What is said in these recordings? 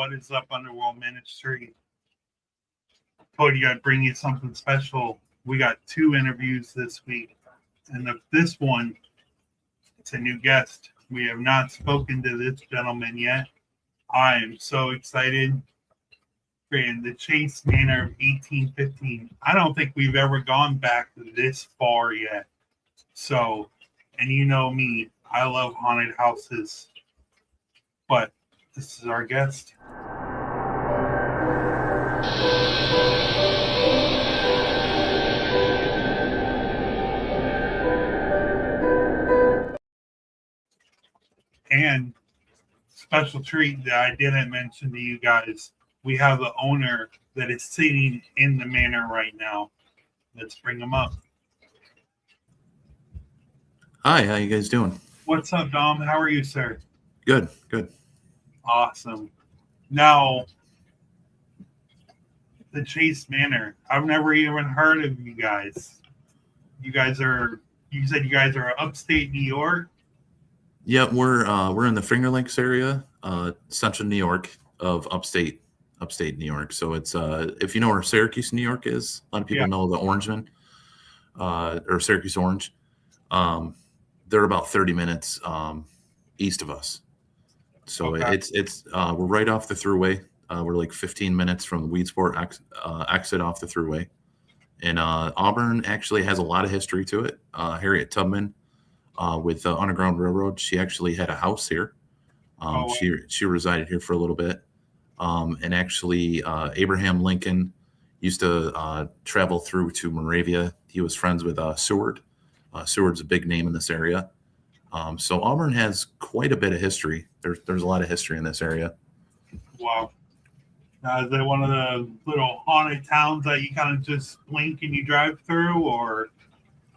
What is up, Underworld Ministry? Told you I'd bring you something special. We got 2 interviews this week, and this one, it's a new guest. We have not spoken to this gentleman yet. I am so excited. And the Chase Manor of 1815. I don't think we've ever gone back this far yet. So, and you know me, I love haunted houses. But this is our guest. And special treat that I didn't mention to you guys, we have the owner that is sitting in the manor right now. Let's bring him up. Hi, how you guys doing? What's up, Dom? How are you, sir? Good, good. Awesome. Now, the Chase Manor. I've never even heard of you guys. You said you guys are upstate New York? Yeah, we're in the Finger Lakes area, central New York of upstate New York. So it's if you know where Syracuse, New York is, a lot of people know the Orangeman, or Syracuse Orange. They're about 30 minutes east of us. So okay. It's we're right off the thruway. We're like 15 minutes from the Weedsport exit off the thruway. And Auburn actually has a lot of history to it. Harriet Tubman with the Underground Railroad, she actually had a house here. She resided here for a little bit. And actually, Abraham Lincoln used to travel through to Moravia. He was friends with Seward. Seward's a big name in this area. So Auburn has quite a bit of history. There's a lot of history in this area. Wow. Now, is it one of the little haunted towns that you kind of just blink and you drive through, or?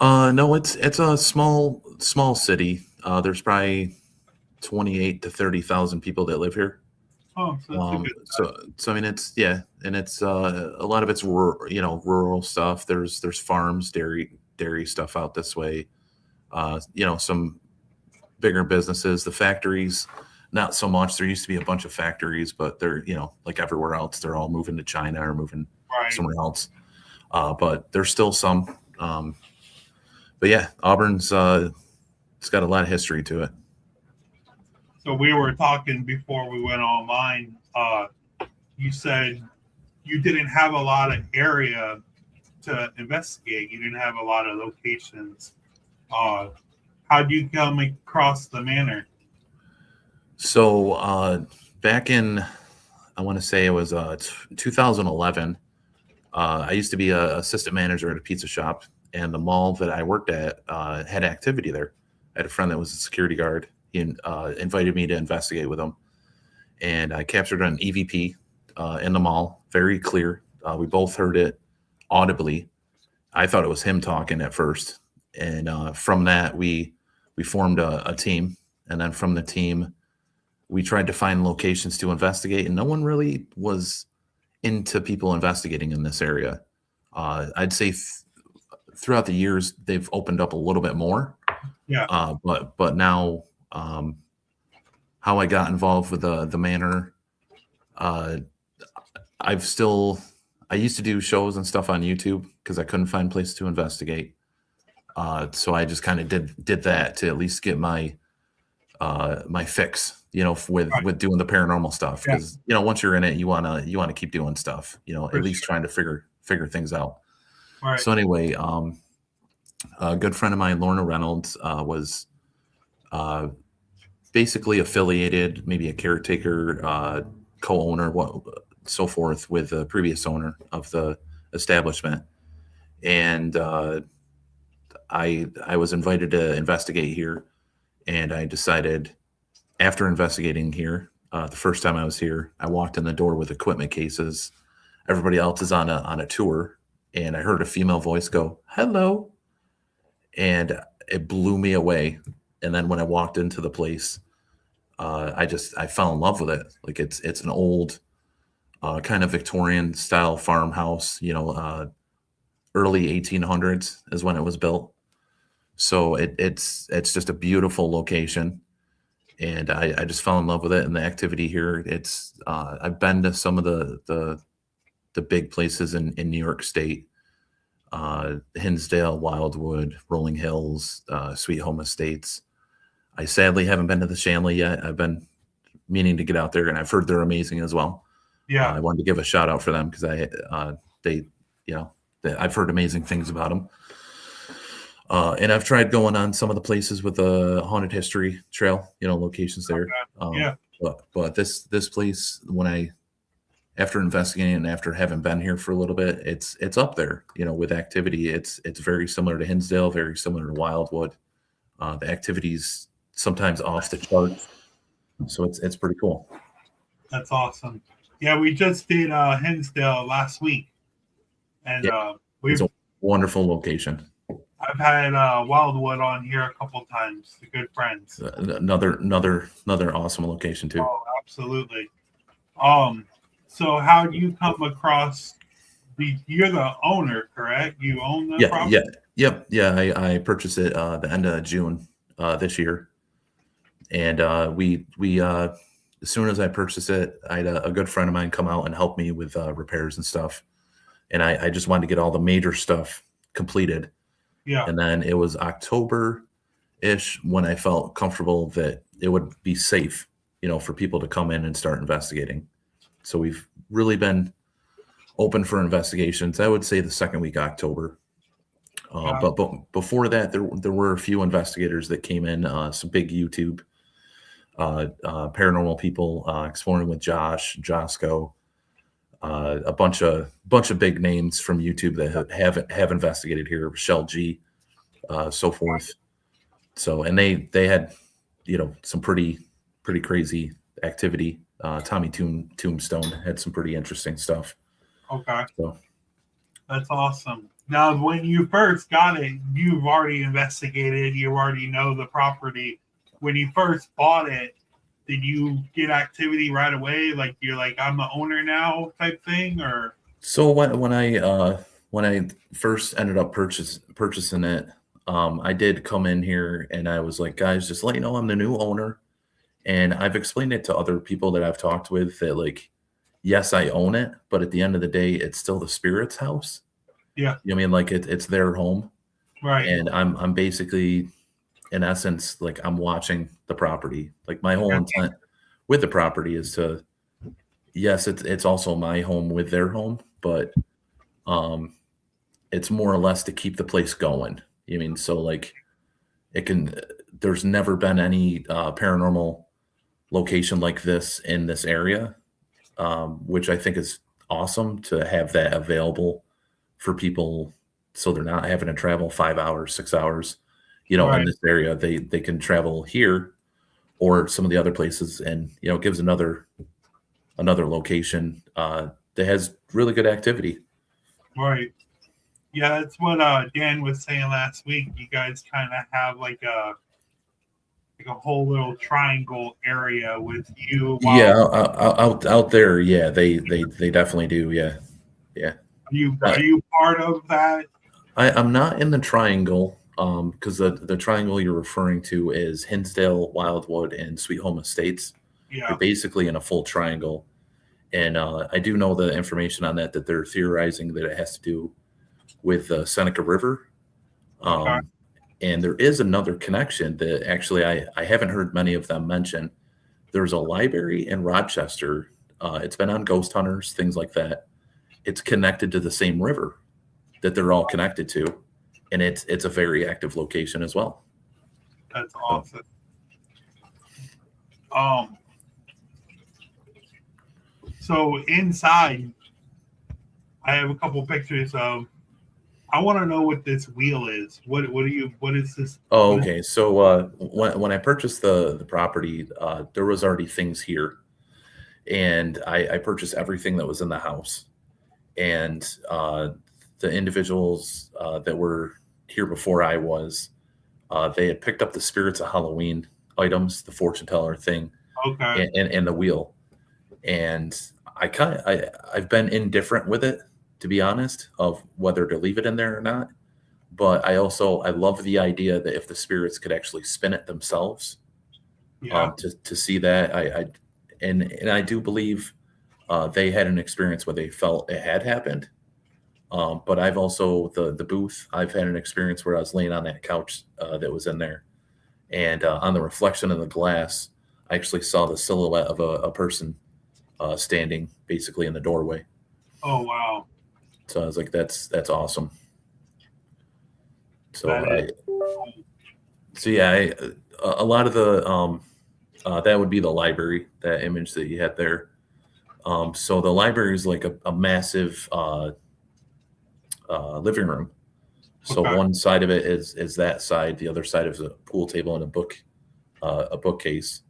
No, it's a small city. There's probably 28 to 30,000 people that live here. Oh, so that's a good size. So I mean, it's and it's a lot of it's rural stuff. There's farms, dairy stuff out this way. Some bigger businesses. The factories, not so much. There used to be a bunch of factories, but they're like everywhere else, they're all moving to China or moving somewhere else. But there's still some. But yeah, Auburn's it's got a lot of history to it. So we were talking before we went online. You said you didn't have a lot of area to investigate. You didn't have a lot of locations. How do you come across the manor? So back in, I want to say it was 2011, I used to be an assistant manager at a pizza shop, and the mall that I worked at had activity there. I had a friend that was a security guard. He invited me to investigate with him, and I captured an EVP in the mall, very clear. We both heard it audibly. I thought it was him talking at first, and from that we formed a team, and then from the team we tried to find locations to investigate, and no one really was into people investigating in this area. I'd say throughout the years they've opened up a little bit more. Yeah. But now, how I got involved with the manor, I used to do shows and stuff on YouTube because I couldn't find places to investigate. So I just kind of did that to at least get my fix, with doing the paranormal stuff. Because once you're in it, you wanna keep doing stuff, at least trying to figure things out. Right. So anyway, a good friend of mine, Lorna Reynolds, was basically affiliated, maybe a caretaker, co-owner, so forth, with the previous owner of the establishment. And I was invited to investigate here, and I decided, after investigating here, the first time I was here, I walked in the door with equipment cases. Everybody else is on a tour, and I heard a female voice go, "Hello," and it blew me away. And then when I walked into the place, I fell in love with it. Like it's an old, kind of Victorian style farmhouse. Early 1800s is when it was built. So it's just a beautiful location. and I just fell in love with it and the activity here. It's I've been to some of the big places in New York State, Hinsdale, Wildwood, Rolling Hills, Sweet Home Estates. I sadly haven't been to the Shanley yet. I've been meaning to get out there, and I've heard they're amazing as well. Yeah. I wanted to give a shout out for them because I've heard amazing things about them. And I've tried going on some of the places with the haunted history trail, locations there. Yeah. But this place, after investigating and after having been here for a little bit, it's up there, with activity. It's very similar to Hinsdale, very similar to Wildwood. The activity's sometimes off the charts, so it's pretty cool. That's awesome. Yeah, we just did Hinsdale last week, and it's a wonderful location. I've had Wildwood on here a couple times. The good friends. Another awesome location too. Oh, absolutely. So how do you come across you're the owner, correct? You own the property? Yeah. I purchased it the end of June this year, and we as soon as I purchased it, I had a good friend of mine come out and help me with repairs and stuff, and I just wanted to get all the major stuff completed. Yeah. And then it was October-ish when I felt comfortable that it would be safe, for people to come in and start investigating. So we've really been open for investigations. I would say the second week of October. But before that, there were a few investigators that came in, some big YouTube paranormal people, Exploring with Josco, a bunch of big names from YouTube that have investigated here, Shell G, so forth. So, and they had, some pretty crazy activity. Tommy Tombstone had some pretty interesting stuff. Okay. So that's awesome. Now, when you first got it, you've already investigated. You already know the property. When you first bought it, did you get activity right away? Like you're like, I'm the owner now type thing, or? So when I first ended up purchasing it, I did come in here and I was like, guys, just let you know I'm the new owner. And I've explained it to other people that I've talked with that, like, yes, I own it, but at the end of the day, it's still the spirit's house. Yeah. You know what I mean? Like it's their home. Right. And I'm basically, in essence, like I'm watching the property. Like my whole intent with the property is to, yes, it's also my home with their home, but it's more or less to keep the place going. You mean, so like there's never been any paranormal location like this in this area, which I think is awesome to have that available for people, so they're not having to travel 5 hours, 6 hours, Right. in this area. They can travel here or some of the other places, and it gives another location that has really good activity. Right. Yeah, that's what Dan was saying last week. You guys kind of have like a whole little triangle area with you. Yeah, out there. Yeah, they definitely do. Yeah. Are you part of that? I'm not in the triangle, because the triangle you're referring to is Hinsdale, Wildwood, and Sweet Home Estates. Yeah. They're basically in a full triangle, and I do know the information on that they're theorizing that it has to do with the Seneca River. Okay. And there is another connection that actually I haven't heard many of them mention. There's a library in Rochester. It's been on Ghost Hunters, things like that. It's connected to the same river that they're all connected to, and it's a very active location as well. That's awesome. So inside, I have a couple pictures of. I want to know what this wheel is. What is this? Oh, okay. So when I purchased the property, there was already things here, and I purchased everything that was in the house. And the individuals that were here before I was, they had picked up the Spirits of Halloween items, the fortune teller thing, Okay. and the wheel. And I've been indifferent with it, to be honest, of whether to leave it in there or not. But I love the idea that if the spirits could actually spin it themselves, Yeah. To see that. And I do believe they had an experience where they felt it had happened. But I've also the booth. I've had an experience where I was laying on that couch that was in there, and on the reflection of the glass, I actually saw the silhouette of a person standing basically in the doorway. Oh wow. So I was like, that's awesome. So That is. yeah, a lot of the that would be the library, that image that you had there. So the library is like a massive living room. So Okay. one side of it is that side. The other side is a pool table and a bookcase.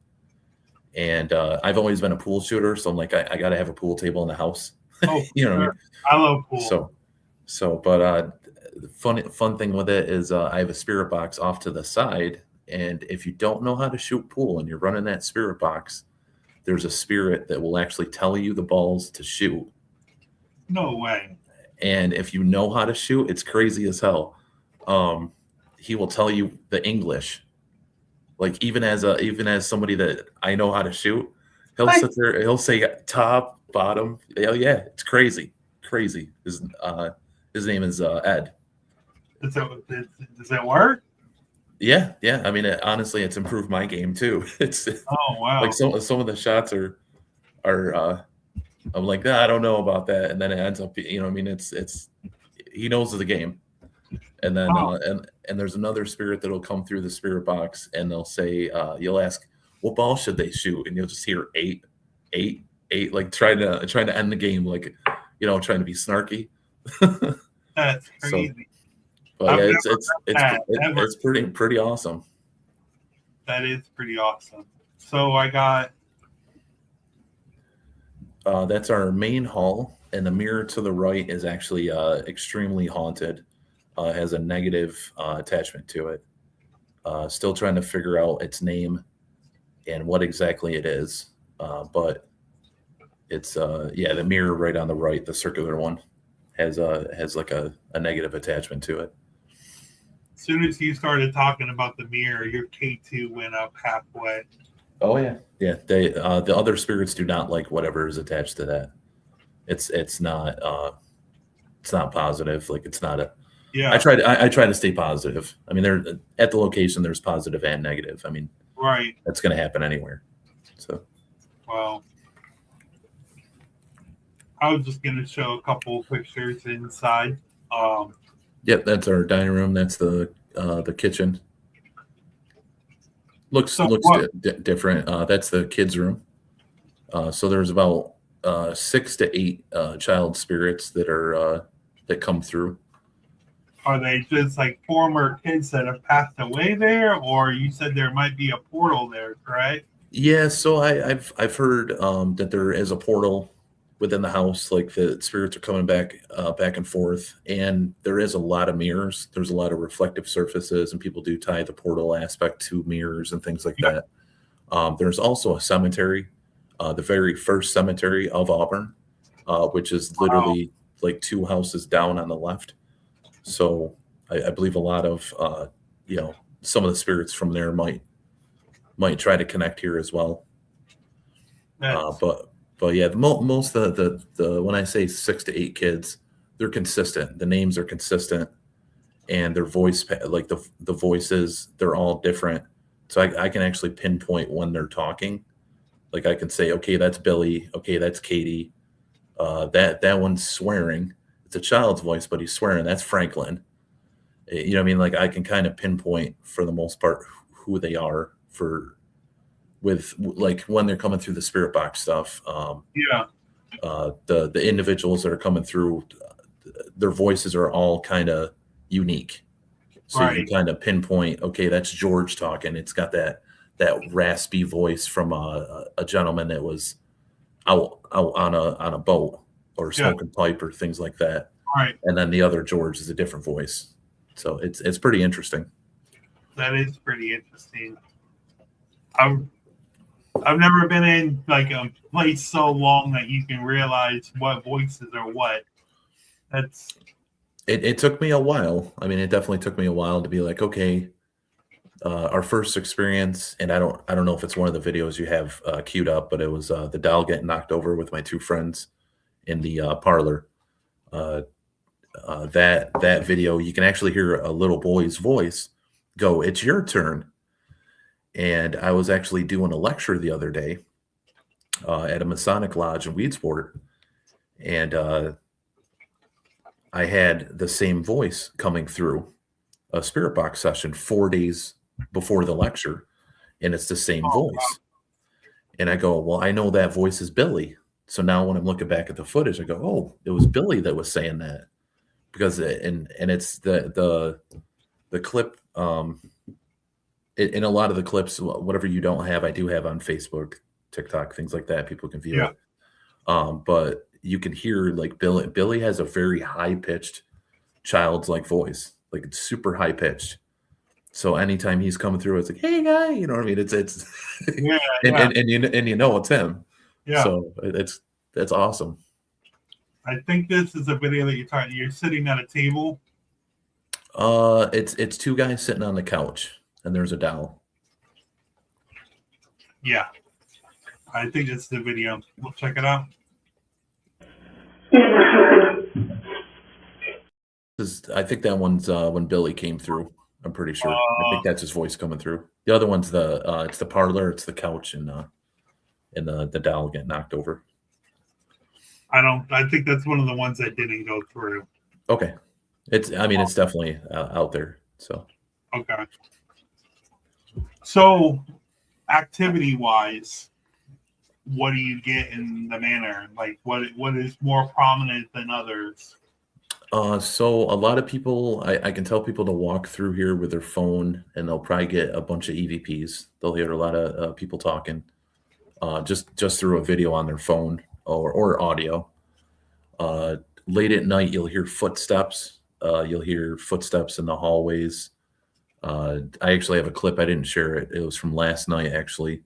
And I've always been a pool shooter, so I'm like, I got to have a pool table in the house. Oh, for You know what I sure. mean? I love pool. But the fun thing with it is I have a spirit box off to the side, and if you don't know how to shoot pool and you're running that spirit box, there's a spirit that will actually tell you the balls to shoot. No way. And if you know how to shoot, it's crazy as hell. He will tell you the English. Like even as somebody that I know how to shoot, he'll What? sit there, he'll say top, bottom. Oh yeah, it's crazy, crazy. His name is Ed. Does it work? Yeah, yeah. I mean, honestly, it's improved my game too. It's Oh like wow. some of the shots are I'm like, "Ah, I don't know about that, and then it ends up, I mean, it's he knows the game. And then Oh, and there's another spirit that'll come through the spirit box, and they'll say, you'll ask, what ball should they shoot, and you'll just hear eight, eight, eight, like trying to end the game, like trying to be snarky. that's So, crazy. but I've yeah, never heard that ever. it's pretty awesome. That is pretty awesome. So I got. That's our main hall, and the mirror to the right is actually extremely haunted. Has a negative attachment to it. Still trying to figure out its name and what exactly it is. But it's the mirror right on the right, the circular one, has like a negative attachment to it. As soon as you started talking about the mirror, your K2 went up halfway. Oh yeah, yeah. They the other spirits do not like whatever is attached to that. It's not positive. Like it's not a. Yeah. I try to stay positive. I mean, there at the location there's positive and negative. I mean, Right. that's going to happen anywhere. So. Well, I was just gonna show a couple of pictures inside. Yep, that's our dining room. That's the kitchen. Looks So what? different. That's the kids' room. So there's about 6 to 8 child spirits that come through. Are they just like former kids that have passed away there, or you said there might be a portal there, correct? Yeah, so I've heard that there is a portal within the house, like the spirits are coming back and forth, and there is a lot of mirrors. There's a lot of reflective surfaces, and people do tie the portal aspect to mirrors and things like Yeah. that. There's also a cemetery, the very first cemetery of Auburn, which is Wow. literally like 2 houses down on the left. So I believe a lot of some of the spirits from there might try to connect here as well. That's But yeah, most of the when I say 6 to 8 kids, they're consistent. The names are consistent, and their like the voices, they're all different. So I can actually pinpoint when they're talking. Like I can say, okay, that's Billy. Okay, that's Katie. That one's swearing. It's a child's voice, but he's swearing. That's Franklin. You know what I mean? Like I can kind of pinpoint for the most part who they are with like when they're coming through the spirit box stuff. yeah. The individuals that are coming through, their voices are all kind of unique. So you Right. can kind of pinpoint, okay, that's George talking. It's got that raspy voice from a gentleman that was out on a boat or Yeah. smoking pipe or things like that. Right. And then the other George is a different voice. So it's pretty interesting. That is pretty interesting. I've never been in like a place so long that you can realize what voices are what. That's It took me a while. I mean, it definitely took me a while to be like, okay, our first experience, and I don't know if it's one of the videos you have queued up, but it was the doll getting knocked over with my two friends in the parlor. Uh, that video, you can actually hear a little boy's voice go, "It's your turn." And I was actually doing a lecture the other day at a Masonic lodge in Weedsport, and I had the same voice coming through a spirit box session 4 days before the lecture, and it's the same Oh, wow. voice. And I go, well, I know that voice is Billy. So now when I'm looking back at the footage, I go, oh, it was Billy that was saying that, because and it's the clip. In a lot of the clips, whatever you don't have, I do have on Facebook, TikTok, things like that. People can view Yeah. it. But you can hear like Billy has a very high pitched child's like voice, like it's super high pitched. So anytime he's coming through, it's like, hey guy, you know what I mean? It's Yeah, and you know it's him. yeah. So that's awesome. I think this is a video that you're sitting at a table. It's two guys sitting on the couch and there's a doll. Yeah. I think this is the video. We'll check it out. I think that one's when Billy came through. I'm pretty sure. I think that's his voice coming through. The other one's it's the parlor, it's the couch, and the doll getting knocked over. I think that's one of the ones that didn't go through. Okay. It's definitely out there. So. Okay. So, activity-wise, what do you get in the manor? Like, what is more prominent than others? So a lot of people, I can tell people to walk through here with their phone, and they'll probably get a bunch of EVPs. They'll hear a lot of people talking, just through a video on their phone or audio. Late at night, you'll hear footsteps. You'll hear footsteps in the hallways. I actually have a clip. I didn't share it. It was from last night, actually.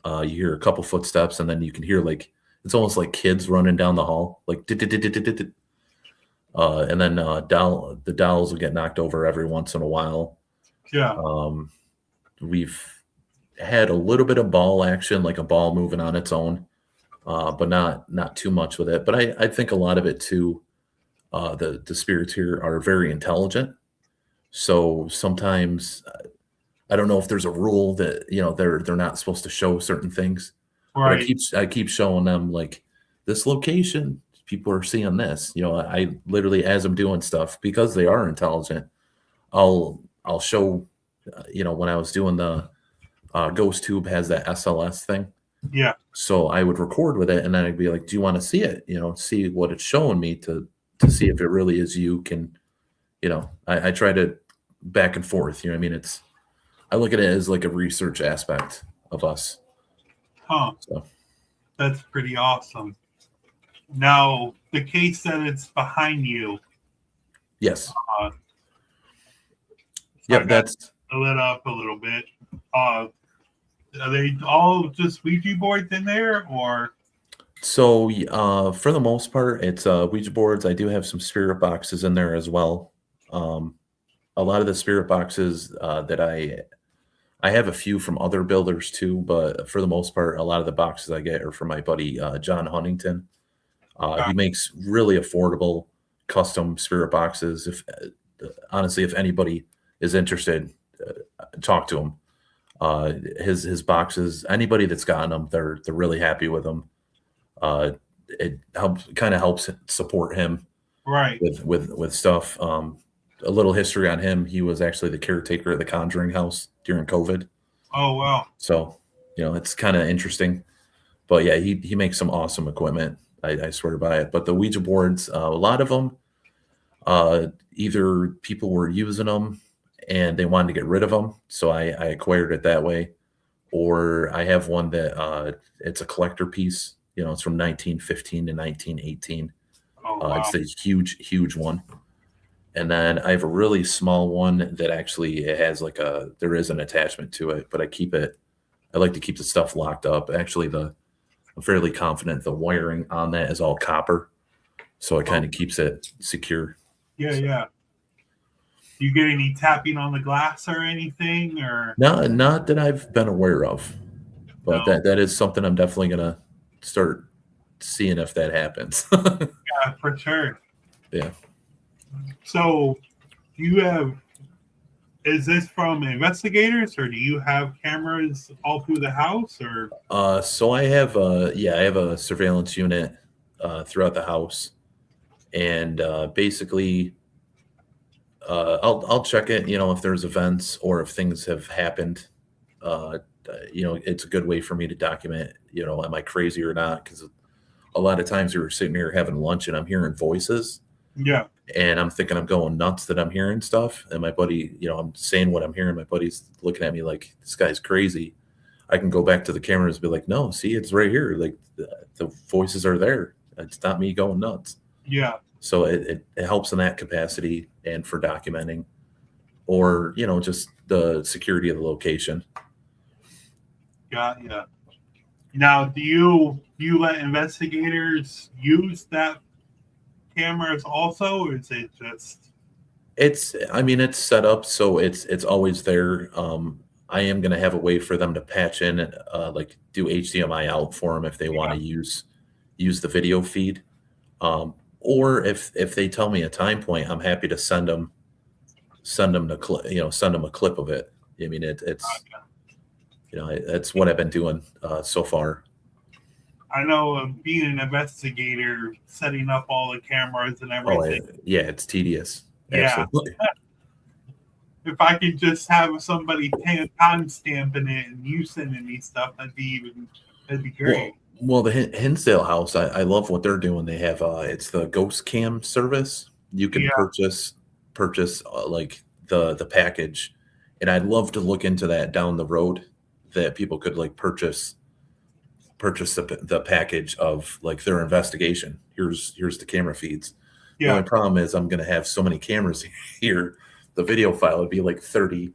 You hear a couple footsteps, and then you can hear like it's almost like kids running down the hall, like. And then the dolls will get knocked over every once in a while. Yeah. We've had a little bit of ball action, like a ball moving on its own, but not too much with it. But I think a lot of it too. The spirits here are very intelligent, so sometimes I don't know if there's a rule that they're not supposed to show certain things. Right. But I keep showing them like this location. People are seeing this. I literally, as I'm doing stuff, because they are intelligent, I'll show. When I was doing the Ghost Tube has that SLS thing. Yeah. So I would record with it, and then I'd be like, "Do you want to see it? See what it's showing me to see if it really is you." I try to back and forth. You know what I mean? I look at it as like a research aspect of us. Huh. So that's pretty awesome. Now, the case that it's behind you. Yes. Yep, that's lit up a little bit. Are they all just Ouija boards in there, or? So, for the most part, it's Ouija boards. I do have some spirit boxes in there as well. A lot of the spirit boxes that I have a few from other builders too, but for the most part, a lot of the boxes I get are from my buddy John Huntington. He makes really affordable custom spirit boxes. If anybody is interested, talk to him. His boxes, anybody that's gotten them, they're really happy with them. It helps support him, right, with stuff. A little history on him: he was actually the caretaker at the Conjuring House during COVID. Oh wow! So it's kind of interesting. But yeah, he makes some awesome equipment. I swear by it. But the Ouija boards, a lot of them, either people were using them and they wanted to get rid of them, so I acquired it that way, or I have one that it's a collector piece. It's from 1915 to 1918. Oh, wow. It's a huge one. And then I have a really small one that actually it has there is an attachment to it, but I like to keep the stuff locked up. Actually, I'm fairly confident the wiring on that is all copper, so it kind of keeps it secure. Yeah, yeah. You get any tapping on the glass or anything, or Not that I've been aware of, but no? that is something I'm definitely gonna start seeing if that happens. Yeah, for sure. Yeah. So, you have is this from investigators, or do you have cameras all through the house, or So I have I have a surveillance unit throughout the house, and basically I'll check it, if there's events or if things have happened. Uh, it's a good way for me to document, am I crazy or not? Because a lot of times we were sitting here having lunch and I'm hearing voices yeah, and I'm thinking I'm going nuts that I'm hearing stuff. And my buddy, I'm saying what I'm hearing. My buddy's looking at me like this guy's crazy. I can go back to the cameras and be like, no, see, it's right here. Like the voices are there. It's not me going nuts. yeah, So it helps in that capacity and for documenting or, just the security of the location. got yeah. Now, do you let investigators use that cameras also, or is it just It's set up so it's always there. I am going to have a way for them to patch in, like do HDMI out for them if they want yeah, to use the video feed. Or if they tell me a time point, I'm happy to send them send them a clip of it. I mean, it's it's what I've been doing so far. I know being an investigator, setting up all the cameras and Oh, everything. yeah, it's tedious. Yeah, Absolutely. if I could just have somebody time stamping it and you sending me stuff, that'd be great. Well, the Hinsdale house, I love what they're doing. They have it's the Ghost Cam service. You can Yeah, purchase like the package, and I'd love to look into that down the road that people could like purchase the package of like their investigation. Here's the camera feeds. The yeah, only problem is I'm going to have so many cameras here. The video file would be like 30, you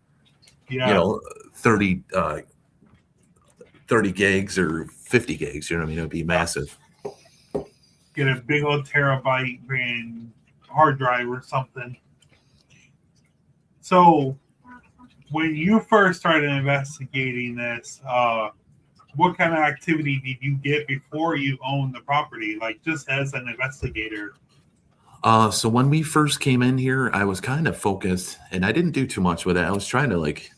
yeah. know, 30 30 gigs or 50 gigs. You know what I mean? It would be massive. Get a big old terabyte and hard drive or something. So, when you first started investigating this, what kind of activity did you get before you owned the property? Like just as an investigator? So when we first came in here, I was kind of focused, and I didn't do too much with it. I was trying to like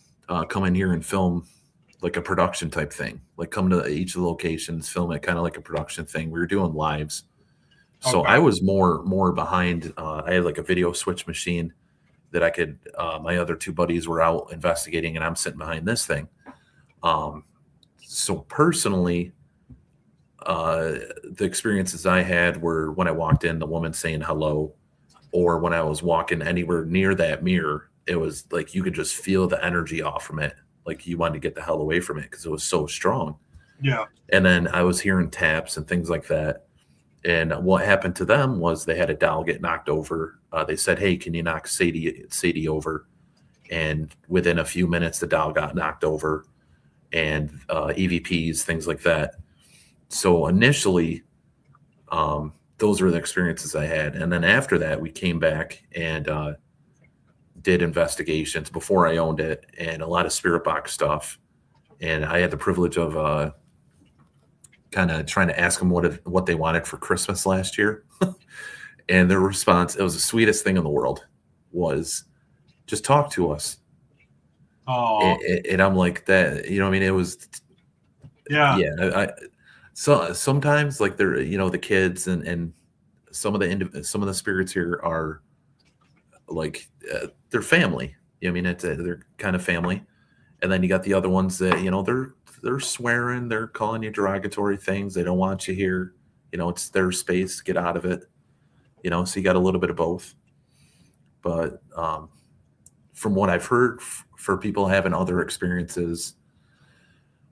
come in here and film like a production type thing, like come to each of the locations, film it kind of like a production thing. We were doing lives, so Okay, I was more behind. I had like a video switch machine that I could. My other two buddies were out investigating, and I'm sitting behind this thing. So personally, the experiences I had were when I walked in, the woman saying hello, or when I was walking anywhere near that mirror, it was like you could just feel the energy off from it. Like you wanted to get the hell away from it because it was so strong. yeah, And then I was hearing taps and things like that. And what happened to them was they had a doll get knocked over. They said, "Hey, can you knock Sadie over?" And within a few minutes, the doll got knocked over, and EVPs, things like that. So initially, those were the experiences I had. And then after that, we came back and did investigations before I owned it and a lot of spirit box stuff. And I had the privilege of kind of trying to ask them what they wanted for Christmas last year. And their response, it was the sweetest thing in the world, was just talk to us. oh, And I'm like that, I mean, it was, yeah, yeah. So sometimes like they're, the kids and some of the spirits here are like they're family. I mean, they're kind of family. And then you got the other ones that, they're swearing, they're calling you derogatory things. They don't want you here. It's their space, get out of it. So you got a little bit of both. But from what I've heard for people having other experiences,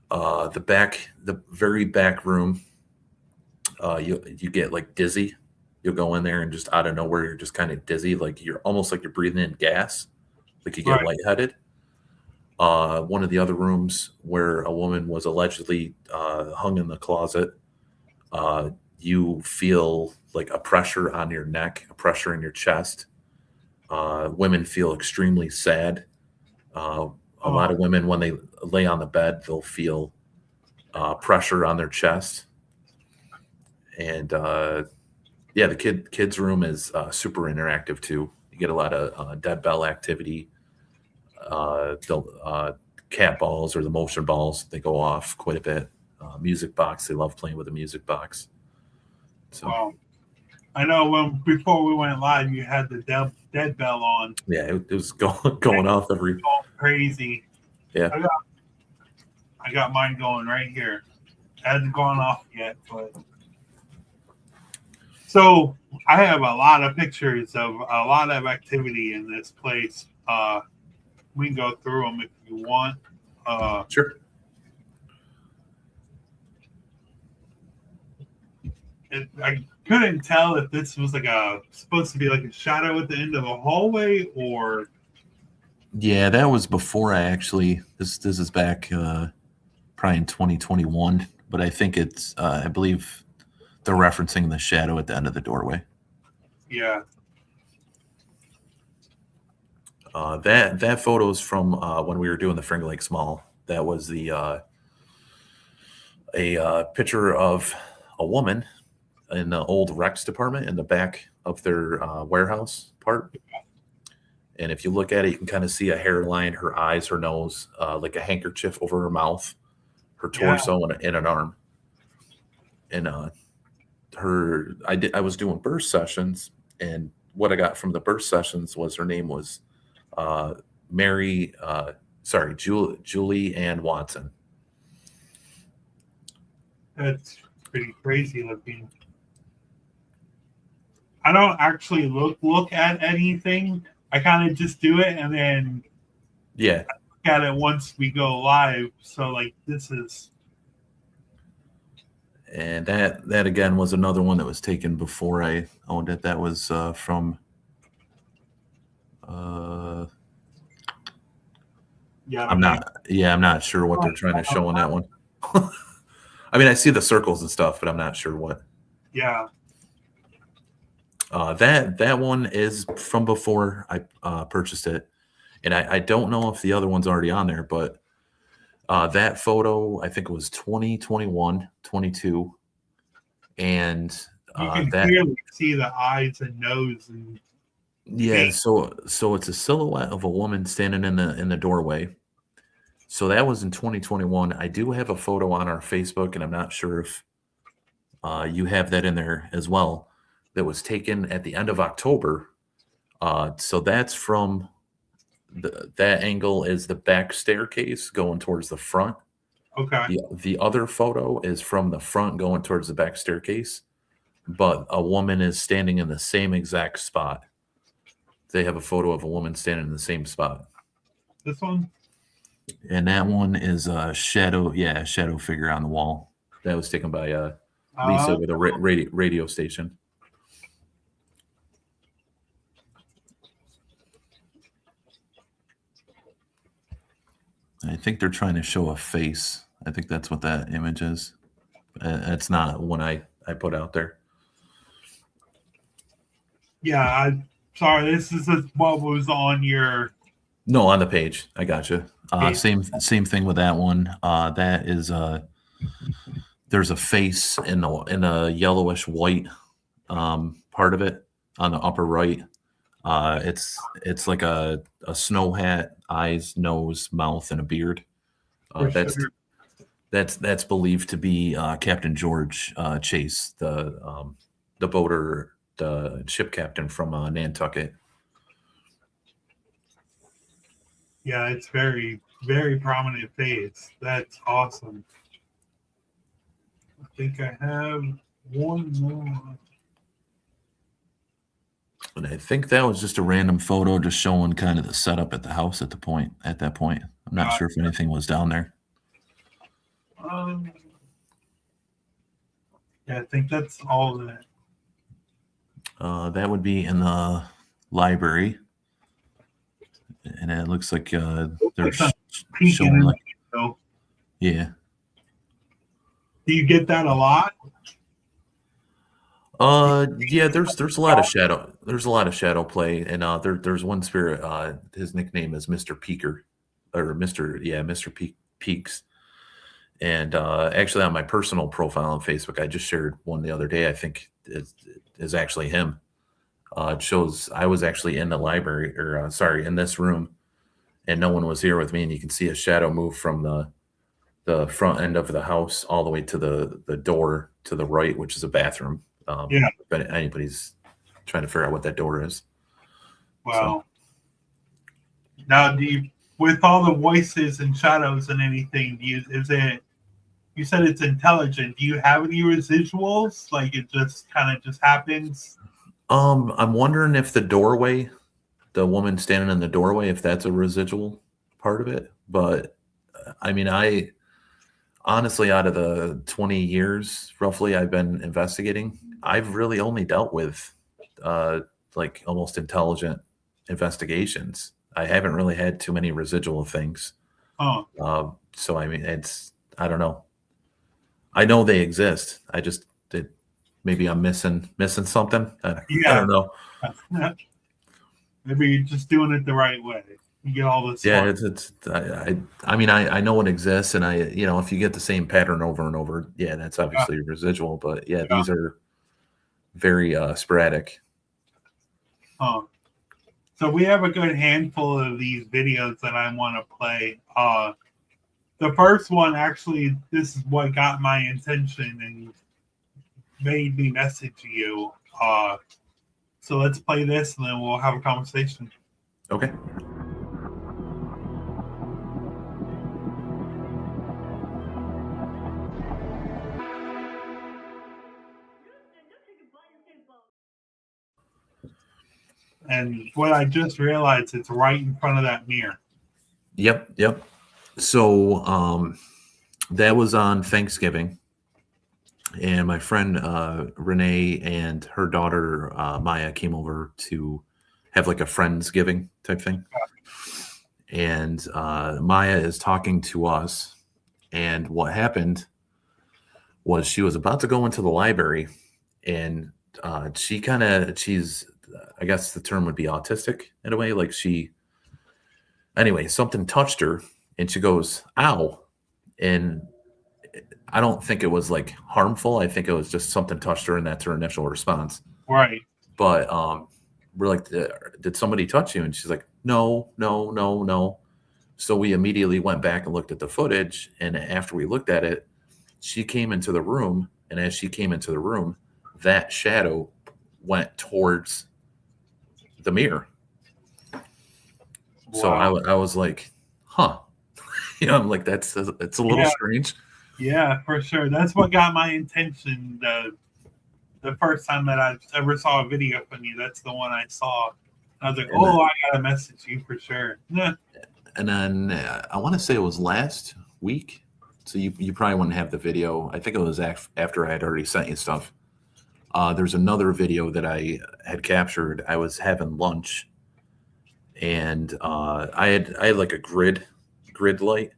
the very back room, you get like dizzy. You'll go in there and just out of nowhere, you're just kind of dizzy. Like you're almost like you're breathing in gas, like you get right, lightheaded. One of the other rooms where a woman was allegedly hung in the closet, you feel like a pressure on your neck, a pressure in your chest. Women feel extremely sad. A lot of women, when they lay on the bed, they'll feel pressure on their chest. And yeah, the kids' room is super interactive too. You get a lot of dead bell activity. The cat balls or the motion balls, they go off quite a bit. Music box, they love playing with the music box. So Wow. I know before we went live, you had the dead bell on. yeah, it was going off every. Going crazy. Yeah. I got mine going right here. It hasn't gone off yet, but so I have a lot of pictures of a lot of activity in this place. We can go through them if you want. Sure. I couldn't tell if this was supposed to be like a shadow at the end of a hallway or. Yeah, that was before I actually. This is back probably in 2021, but I think it's. I believe they're referencing the shadow at the end of the doorway. Yeah. That photo is from when we were doing the Finger Lakes Mall. That was the a picture of a woman in the old Rex department in the back of their warehouse part. And if you look at it, you can kind of see a hairline, her eyes, her nose, like a handkerchief over her mouth, her torso, and an arm. And I was doing burst sessions, and what I got from the burst sessions was her name was Julie Ann Watson. That's pretty crazy looking. I don't actually look at anything. I kind of just do it and then I look at it once we go live. So like this is. And that again was another one that was taken before I owned it. That was from. I'm not sure what they're trying to show on that one. I mean, I see the circles and stuff, but I'm not sure what. Yeah. That one is from before I purchased it, and I don't know if the other one's already on there, but that photo, I think it was 2021, 22, and you can clearly see the eyes and nose and. Yeah, so it's a silhouette of a woman standing in the doorway. So that was in 2021. I do have a photo on our Facebook, and I'm not sure if you have that in there as well. That was taken at the end of October. So that's from that angle is the back staircase going towards the front. Okay. The other photo is from the front going towards the back staircase, but a woman is standing in the same exact spot. They have a photo of a woman standing in the same spot. This one? And that one is a shadow figure on the wall. That was taken by Lisa with a radio station. I think they're trying to show a face. I think that's what that image is. It's not one I put out there. Yeah, sorry. This is what was on your. No, on the page. I got you. Same thing with that one. That is there's a face in the yellowish white part of it on the upper right. It's like a snow hat, eyes, nose, mouth, and a beard. That's believed to be Captain George Chase, the boater, the ship captain from Nantucket. Yeah, it's very, very prominent face. That's awesome. I think I have one more. And I think that was just a random photo just showing kind of the setup at the house at that point. I'm not sure if anything was down there. Yeah, I think that's all of it. That would be in the library. And it looks like they're showing like, yeah. Do you get that a lot? Yeah, there's a lot of shadow play, and there's one spirit. His nickname is Mr. Peeker, or Mr. Peaks. And actually, on my personal profile on Facebook, I just shared one the other day. I think it is actually him. It shows I was actually in the library, or sorry, in this room, and no one was here with me. And you can see a shadow move from the front end of the house all the way to the door to the right, which is a bathroom. Yeah. But anybody's trying to figure out what that door is. Wow. So. Now, with all the voices and shadows and anything, you said it's intelligent. Do you have any residuals? Like it just kind of just happens? I'm wondering if the woman standing in the doorway, if that's a residual part of it. But I mean, I honestly, out of the 20 years roughly I've been investigating, I've really only dealt with like almost intelligent investigations. I haven't really had too many residual things. Oh. So I mean, I don't know. I know they exist. Maybe I'm missing something. I don't know. Maybe you're just doing it the right way. You get all this. Yeah, I mean, I know it exists, and if you get the same pattern over and over, yeah, that's obviously residual. But yeah, these are very sporadic. Oh. So we have a good handful of these videos that I want to play. The first one, actually, this is what got my attention and made me message you. So let's play this, and then we'll have a conversation. Okay. And what I just realized, it's right in front of that mirror. Yep. So that was on Thanksgiving, and my friend Renee and her daughter Maya came over to have like a Friendsgiving type thing. And Maya is talking to us, and what happened was she was about to go into the library, and she's, I guess the term would be autistic in a way. Like anyway, something touched her and she goes, ow. And I don't think it was like harmful. I think it was just something touched her and that's her initial response. Right. But we're like, did somebody touch you? And she's like, no. So we immediately went back and looked at the footage. And after we looked at it, she came into the room. And as she came into the room, that shadow went towards the mirror. Wow. So I was like, huh. I'm like, it's a little strange. Yeah, for sure. That's what got my attention the first time that I ever saw a video from you. That's the one I saw. I was like, I gotta message you for sure. Yeah. And then I want to say it was last week. So you probably wouldn't have the video. I think it was after I had already sent you stuff. There's another video that I had captured. I was having lunch, and I had like a grid light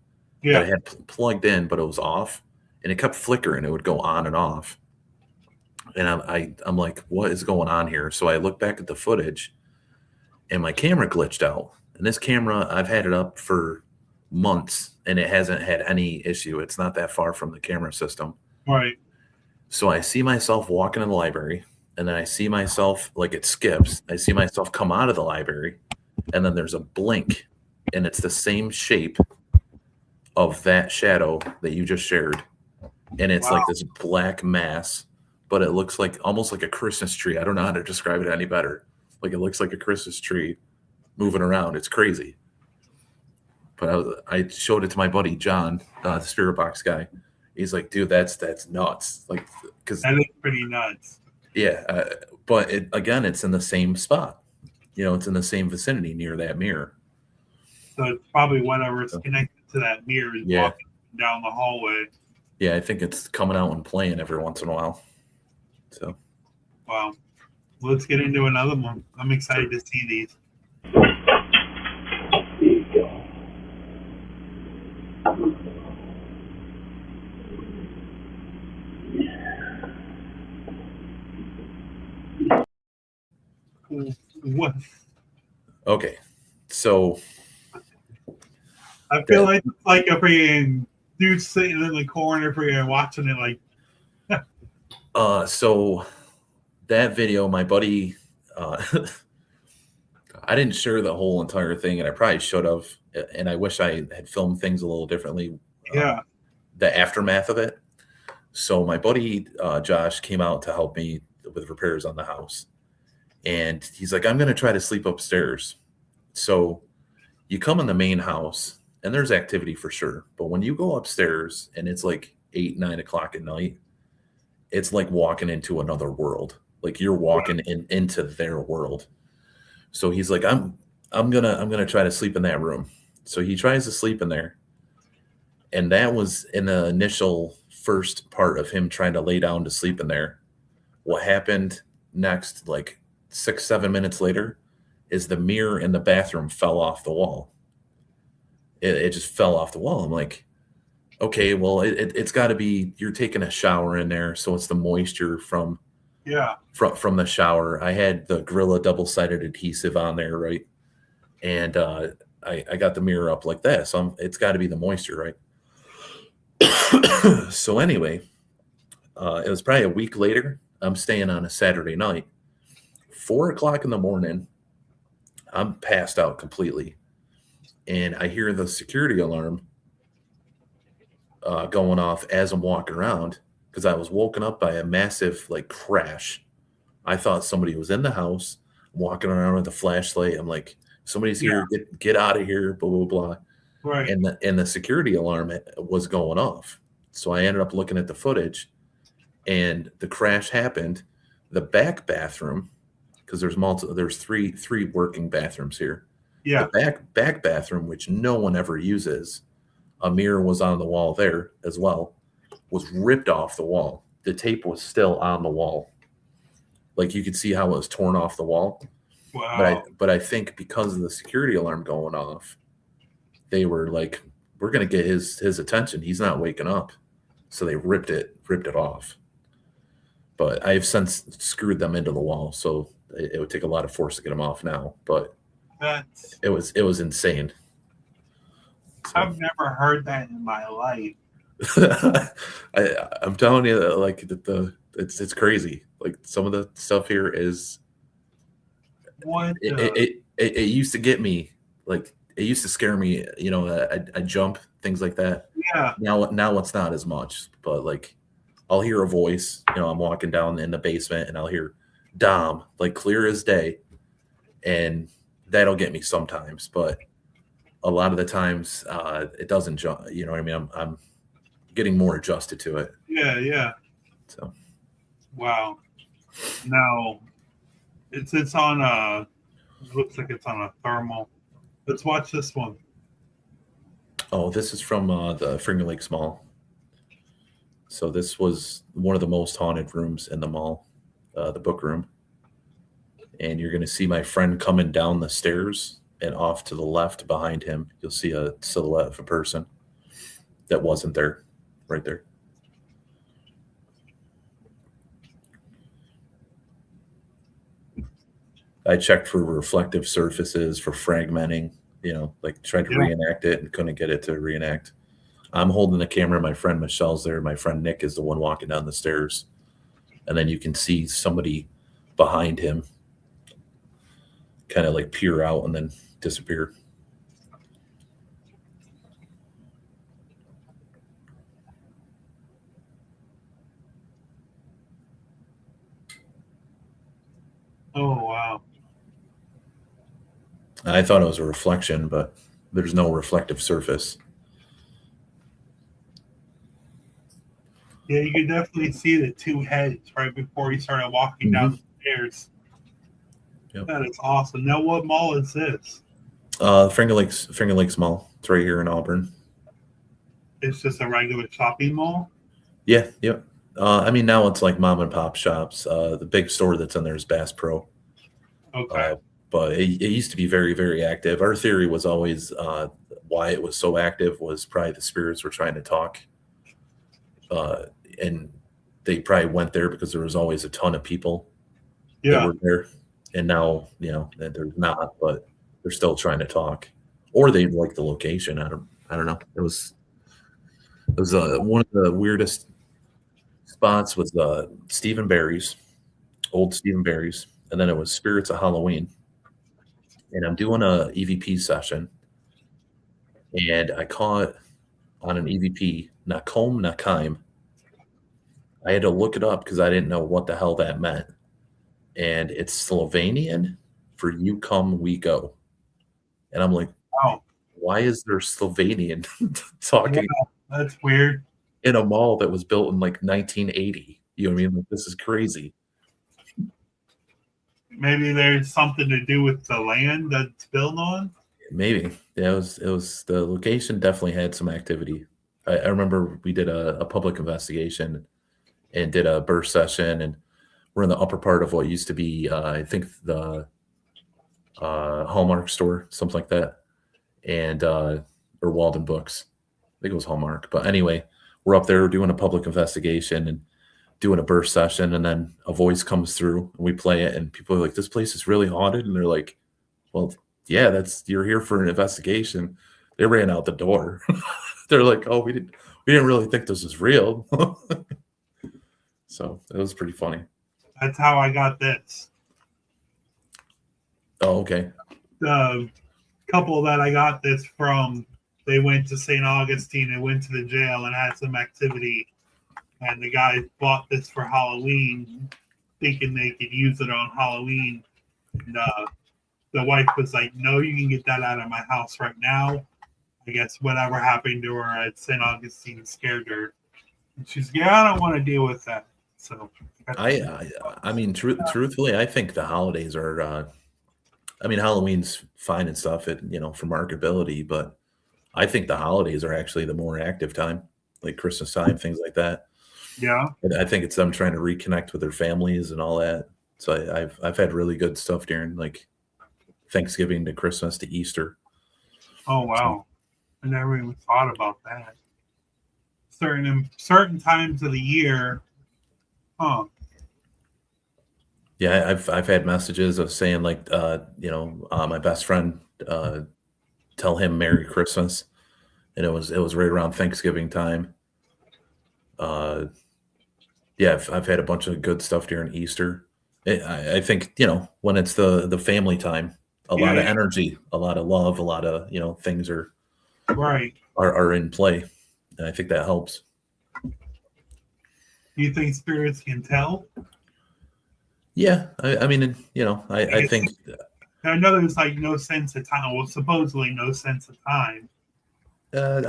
that I had plugged in, but it was off, and it kept flickering. It would go on and off, and I'm like, what is going on here? So I look back at the footage, and my camera glitched out. And this camera, I've had it up for months, and it hasn't had any issue. It's not that far from the camera system. Right. So I see myself walking in the library, and then I see myself, like it skips. I see myself come out of the library, and then there's a blink, and it's the same shape of that shadow that you just shared. And it's like this black mass, but it looks like almost like a Christmas tree. I don't know how to describe it any better. Like it looks like a Christmas tree moving around. It's crazy. But I showed it to my buddy John, the Spirit Box guy. He's like, dude, that's nuts. Like, because that is pretty nuts. Yeah, but it's in the same spot. It's in the same vicinity near that mirror. So it's probably whatever's connected to that mirror is walking down the hallway. Yeah, I think it's coming out and playing every once in a while. So. Wow. Let's get into another one. I'm excited to see these. What? Okay, so I feel like it's like a freaking dude sitting in the corner freaking watching it like. So that video, my buddy, I didn't share the whole entire thing, and I probably should have. And I wish I had filmed things a little differently. Yeah. The aftermath of it. So my buddy Josh came out to help me with repairs on the house, and he's like, "I'm going to try to sleep upstairs." So you come in the main house, and there's activity for sure. But when you go upstairs, and it's like 8, 9 o'clock at night, it's like walking into another world. Like you're walking into their world. So he's like, I'm gonna try to sleep in that room. So he tries to sleep in there. And that was in the initial first part of him trying to lay down to sleep in there. What happened next, like 6, 7 minutes later, is the mirror in the bathroom fell off the wall. It just fell off the wall. I'm like, okay, well, it's got to be you're taking a shower in there, so it's the moisture from the shower. I had the Gorilla double-sided adhesive on there, right? And I got the mirror up like that, so it's got to be the moisture, right? So anyway, it was probably a week later. I'm staying on a Saturday night, 4 o'clock in the morning. I'm passed out completely, and I hear the security alarm going off as I'm walking around because I was woken up by a massive like crash. I thought somebody was in the house, walking around with a flashlight. I'm like, somebody's here, get out of here, blah blah blah. Right. And the security alarm was going off. So I ended up looking at the footage, and the crash happened. The back bathroom, because there's three working bathrooms here. Yeah. The back bathroom, which no one ever uses, a mirror was on the wall there as well, was ripped off the wall. The tape was still on the wall. Like you could see how it was torn off the wall. Wow. But I think because of the security alarm going off, they were like, we're going to get his attention. He's not waking up. So they ripped it off. But I have since screwed them into the wall. So it would take a lot of force to get them off now. But it was insane. So. I've never heard that in my life. I'm telling you, like it's crazy. Like some of the stuff here is. What? It used to get me, like it used to scare me. You know, I jump, things like that. Yeah. Now it's not as much, but like I'll hear a voice. You know, I'm walking down in the basement and I'll hear Dom, like clear as day, and that'll get me sometimes. But a lot of the times, it doesn't jump. You know what I mean? I'm getting more adjusted to it. Yeah. So. Wow. Now, it's on a. Looks like it's on a thermal. Let's watch this one. Oh, this is from the Finger Lakes Mall. So this was one of the most haunted rooms in the mall, the book room. And you're going to see my friend coming down the stairs, and off to the left behind him, you'll see a silhouette of a person that wasn't there, right there. I checked for reflective surfaces, for fragmenting, you know, like tried to reenact it and couldn't get it to reenact. I'm holding the camera. My friend Michelle's there. My friend Nick is the one walking down the stairs. And then you can see somebody behind him kind of like peer out and then disappear. Oh, wow. I thought it was a reflection, but there's no reflective surface. Yeah, you could definitely see the two heads right before he started walking down the stairs. Yep. That is awesome. Now, what mall is this? Finger Lakes Mall. It's right here in Auburn. It's just a regular shopping mall? Yeah, yep. I mean, now it's like mom and pop shops. The big store that's in there is Bass Pro. Okay. But it used to be very, very active. Our theory was always why it was so active was probably the spirits were trying to talk. And they probably went there because there was always a ton of people that were there. and now that there's not, but they're still trying to talk, or they like the location. I don't know. It was one of the weirdest spots was Stephen Barry's, old Stephen Barry's, and then it was Spirits of Halloween, and I'm doing a EVP session, and I caught on an EVP Nakom Nakaim. I had to look it up because I didn't know what the hell that meant, and it's Slovenian for "you come, we go," and I'm like, Oh, why is there Slovenian yeah, talking that's weird. in a mall that was built in like 1980? You know what I mean? Like, this is crazy. Maybe there's something to do with the land that's built on. Maybe. Yeah, it was the location definitely had some activity. I remember we did a public investigation and did a burst session, and we're in the upper part of what used to be I think the Hallmark store, something like that, and or Walden Books. I think it was Hallmark. But anyway, we're up there doing a public investigation and doing a burst session, and then a voice comes through and we play it, and people are like, "This place is really haunted," and they're like, "Well, yeah, you're here for an investigation." They ran out the door. They're like, "Oh, we didn't really think this was real." So it was pretty funny. That's how I got this. Oh, okay. The couple that I got this from, they went to St. Augustine and went to the jail and had some activity. And the guy bought this for Halloween, thinking they could use it on Halloween. And the wife was like, "No, you can get that out of my house right now." I guess whatever happened to her at St. Augustine scared her. And she's like, "Yeah, I don't want to deal with that." So I mean, truthfully, I think the holidays are. I mean, Halloween's fine and stuff, for marketability, but I think the holidays are actually the more active time, like Christmas time, things like that. yeah. And I think it's them trying to reconnect with their families and all that. So I've had really good stuff during like Thanksgiving to Christmas to Easter. Oh wow. I never even thought about that. Certain times of the year, huh? Yeah, I've had messages of saying like, my best friend, tell him Merry Christmas, and it was right around Thanksgiving time. Uh, yeah, I've had a bunch of good stuff during Easter. I think when it's the family time, a lot of Yeah, energy, a lot of love, a lot of things are right. are in play, and I think that helps. Do you think spirits can tell? Yeah, I mean, I think I know there's like no sense of time. Well, supposedly no sense of time. So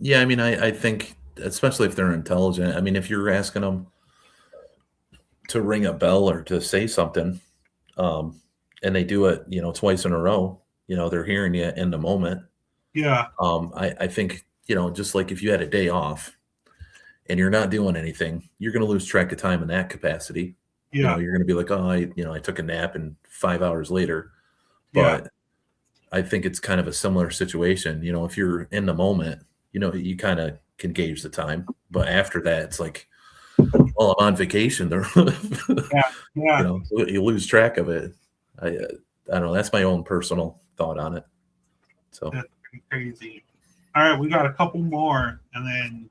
yeah, I mean, I think especially if they're intelligent. I mean, if you're asking them to ring a bell or to say something, um, and they do it, twice in a row, they're hearing you in the moment. yeah, I think, just like if you had a day off and you're not doing anything, you're going to lose track of time in that capacity. yeah, You're going to be like, oh, I took a nap and 5 hours later. yeah, But I think it's kind of a similar situation. If you're in the moment, you kind of can gauge the time. But after that, it's like, well, I'm on vacation. yeah, yeah. You lose track of it. I don't know. That's my own personal thought on it. So That's pretty crazy. All right, we got a couple more, and then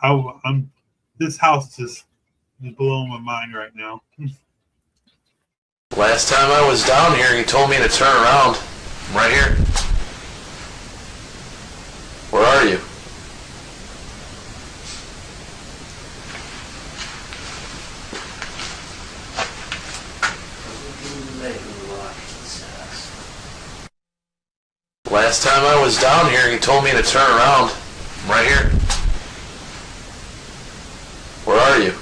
I'm this house just is blowing my mind right now. Last time I was down here, you told me to turn around. I'm right here. Where are you? Last time I was down here, you told me to turn around. I'm right here. Where are you?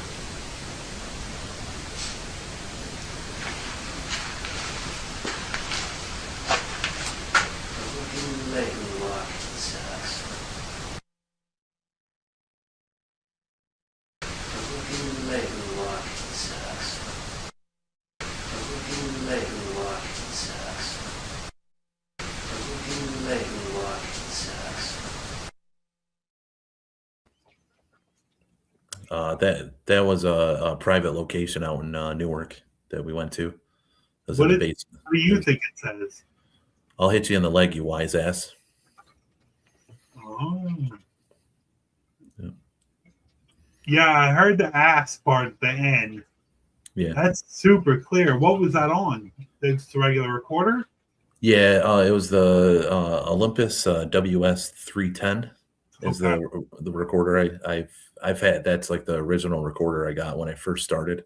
that was a private location out in Newark that we went to. It was What in the do basement. you think it says? I'll hit you in the leg, you wise ass. Oh. Yeah. Yeah, I heard the ass part at the end. Yeah. That's super clear. What was that on? It's the regular recorder? Yeah, it was the Olympus WS310 is Okay. the recorder I've had. That's like the original recorder I got when I first started.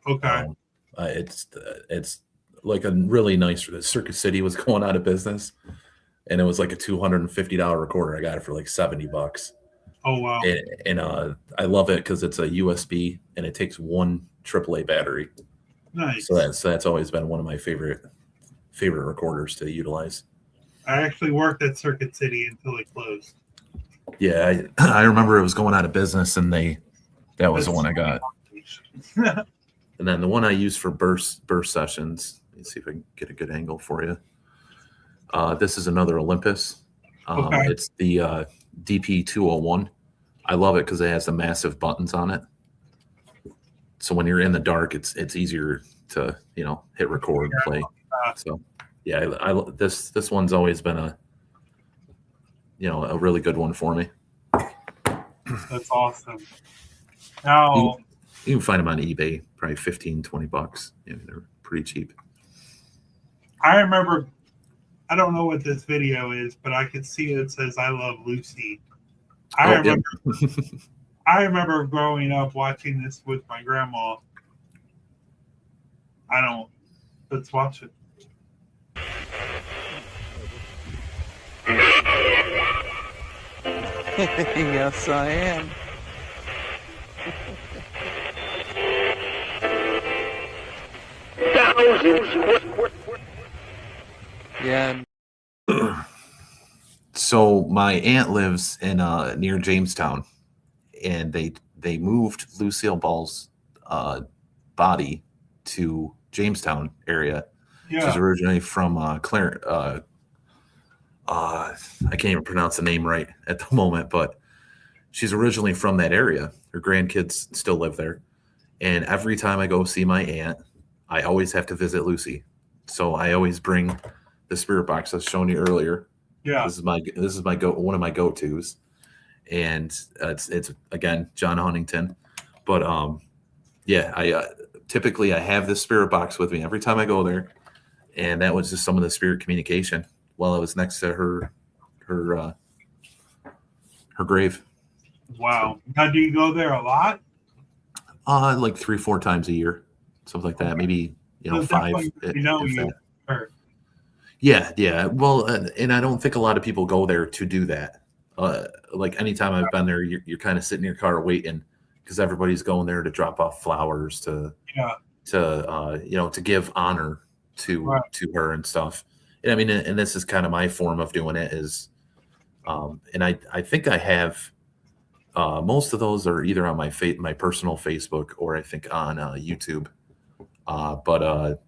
Okay. It's like a really nice. Circuit City was going out of business, and it was like a $250 recorder. I got it for like $70, Oh, wow. and I love it because it's a USB and it takes one AAA battery. Nice. So that's always been one of my favorite recorders to utilize. I actually worked at Circuit City until it closed. Yeah, I remember it was going out of business, and that was the one I got. And then the one I use for burst sessions. Let's see if I can get a good angle for you. This is another Olympus. Okay. It's the DP201. I love it because it has the massive buttons on it. So when you're in the dark, it's easier to hit record, play. So yeah, this one's always been a really good one for me. That's awesome. Now you can find them on eBay, probably $15-$20. They're pretty cheap. I remember, I don't know what this video is, but I could see it says "I love Lucy." I remember growing up watching this with my grandma. Let's watch it. Yes, I am. Yeah. So my aunt lives in near Jamestown, and they moved Lucille Ball's body to Jamestown area. Yeah. She's originally from Clarence. I can't even pronounce the name right at the moment, but she's originally from that area. Her grandkids still live there, and every time I go see my aunt, I always have to visit Lucy. So I always bring the spirit box I was showing you earlier. Yeah. This is my one of my go-tos, and it's again John Huntington, but yeah, I typically I have this spirit box with me every time I go there, and that was just some of the spirit communication while I was next to her grave. Wow. Now, do you go there a lot? Like 3-4 times a year, something like that. Maybe So 5. you. Sure. Yeah. Well, and I don't think a lot of people go there to do that. Like anytime I've been there, you're kind of sitting in your car waiting because everybody's going there to drop off flowers to give honor to her and stuff. And I mean, and this is kind of my form of doing it is, and I think I have most of those are either on my personal Facebook or I think on YouTube. But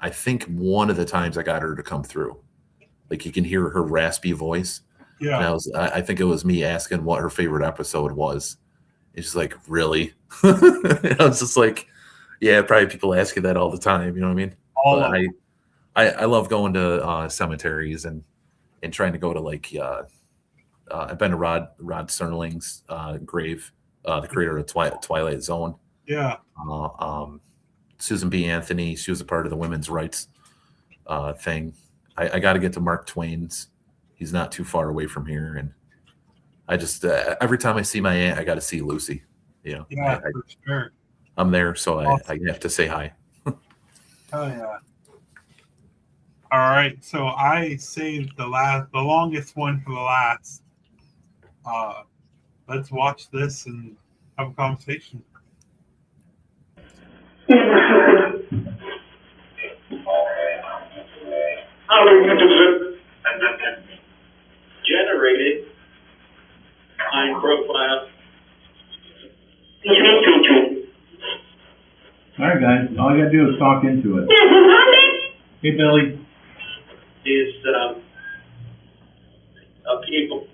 I think one of the times I got her to come through, like you can hear her raspy voice. Yeah. And I think it was me asking what her favorite episode was. And she's like, really? I was just like, yeah, probably people ask you that all the time. You know what I mean? But I love going to cemeteries and trying to go to like, I've been to Rod Serling's grave, the creator of Twilight Zone. Yeah. Susan B. Anthony, she was a part of the women's rights thing. I got to get to Mark Twain's. He's not too far away from here, and I just every time I see my aunt, I got to see Lucy. Yeah, for sure. I'm there, so Awesome. I have to say hi. Oh yeah. All right, so I saved the longest one for the last. Let's watch this and have a conversation. How do you do it? Generated time profile. All right, guys. All you gotta do is talk into it. Hey, Billy. Is people.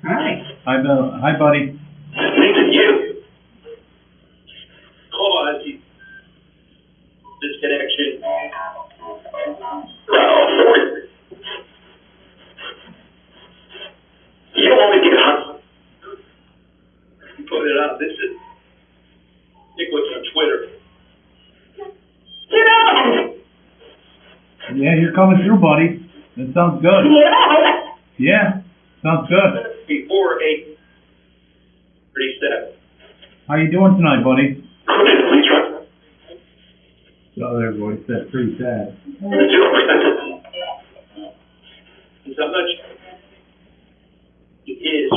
Hi. Hi, Bill. Hi, buddy. Thinking you. This is Nicholas on Twitter. Yeah, you're coming through, buddy. That sounds good. Yeah, sounds good. Before 8:37. How you doing tonight, buddy? Oh, there, boy. That's pretty sad. 0%. So much. It is.